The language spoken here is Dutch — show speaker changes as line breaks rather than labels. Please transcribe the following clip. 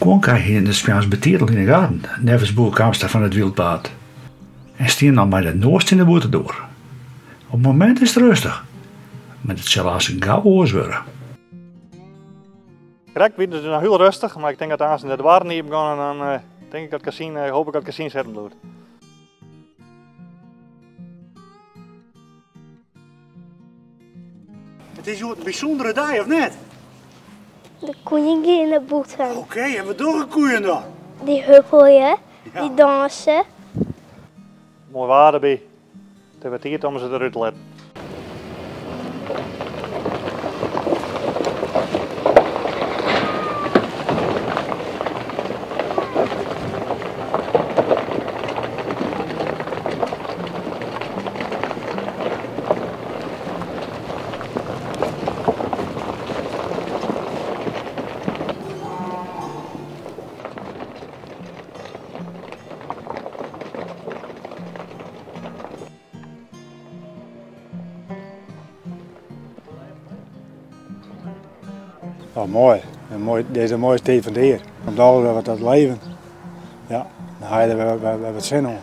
kon krijg je in de Spaans betiteld in de gaten, nevens boerkamster van het wildpaard. En stien dan bij de noord in de boete door. Op het moment is het rustig, maar het zal als een gauw oors worden.
Correct, het is nog heel rustig, maar ik denk dat als ze de waarden niet gaan, dan denk ik dat Cassien, hoop ik dat Cassien zetten doet.
Het is een bijzondere dag, of net?
De koeien in de boeten.
Oké, en wat doen de koeien dan?
Die huppelen, die dansen.
Mooi waarde bij. Het wordt hier om ze eruit te letten.
Oh, mooi. Deze mooie tijd van de hier. Komt alles wat dat leven. Ja, dan ga je er weer wat zin om.